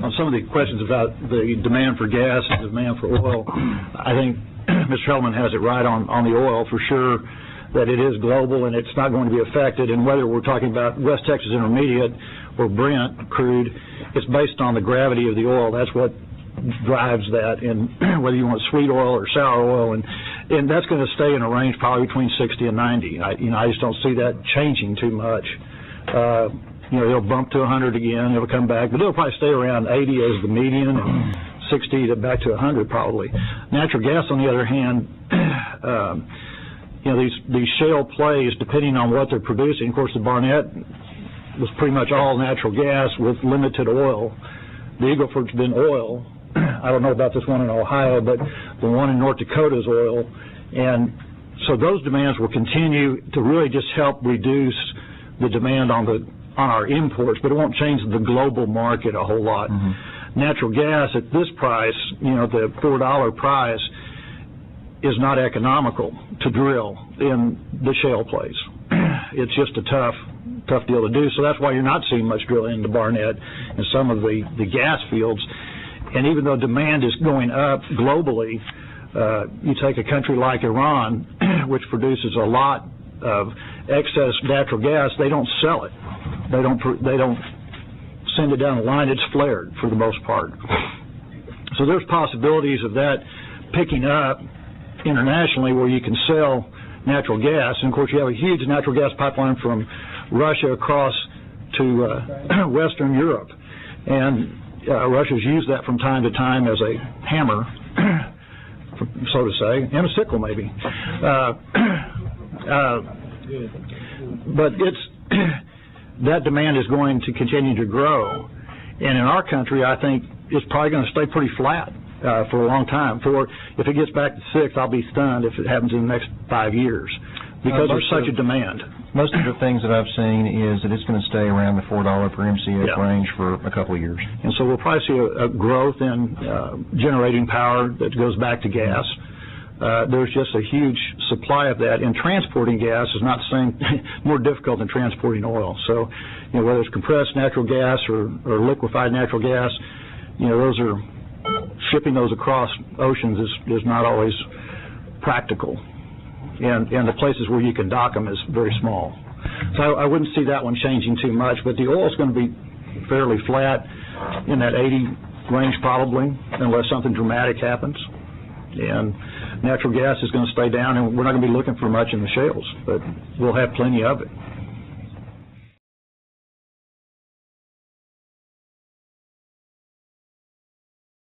On some of the questions about the demand for gas and demand for oil, I think Mr. Heleman has it right on the oil for sure, that it is global and it's not going to be affected. And whether we're talking about West Texas Intermediate or Brent crude, it's based on the gravity of the oil. That's what drives that, and whether you want sweet oil or sour oil, and that's going to stay in a range probably between 60 and 90. I just don't see that changing too much. They'll bump to 100 again, it'll come back, but it'll probably stay around 80 as the median, and 60 to back to 100 probably. Natural gas, on the other hand, these shale plays, depending on what they're producing. Of course, the Barnett was pretty much all natural gas with limited oil. The Eagle Ford's been oil. I don't know about this one in Ohio, but the one in North Dakota is oil. And so those demands will continue to really just help reduce the demand on our imports, but it won't change the global market a whole lot. Mm-hmm. Natural gas at this price, the $4 price, is not economical to drill in the shale plays. It's just a tough deal to do. So that's why you're not seeing much drilling in the Barnett and some of the gas fields. And even though demand is going up globally, you take a country like Iran, which produces a lot of excess natural gas, they don't sell it. They don't send it down the line. It's flared for the most part. So there's possibilities of that picking up internationally where you can sell natural gas. And of course you have a huge natural gas pipeline from Russia across to Western Europe. And Russia's used that from time to time as a hammer, so to say, and a sickle maybe. But that demand is going to continue to grow. And in our country, I think it's probably going to stay pretty flat for a long time. If it gets back to 6, I'll be stunned if it happens in the next 5 years, because there's such a demand. Most of the things that I've seen is that it's going to stay around the $4 per MCF range for a couple of years. And so we'll probably see a growth in generating power that goes back to gas. There's just a huge supply of that, and transporting gas is not the same, more difficult than transporting oil. So, whether it's compressed natural gas or liquefied natural gas, shipping those across oceans is not always practical. And the places where you can dock them is very small. So I wouldn't see that one changing too much, but the oil is going to be fairly flat in that 80 range probably, unless something dramatic happens. And natural gas is going to stay down, and we're not going to be looking for much in the shales, but we'll have plenty of it.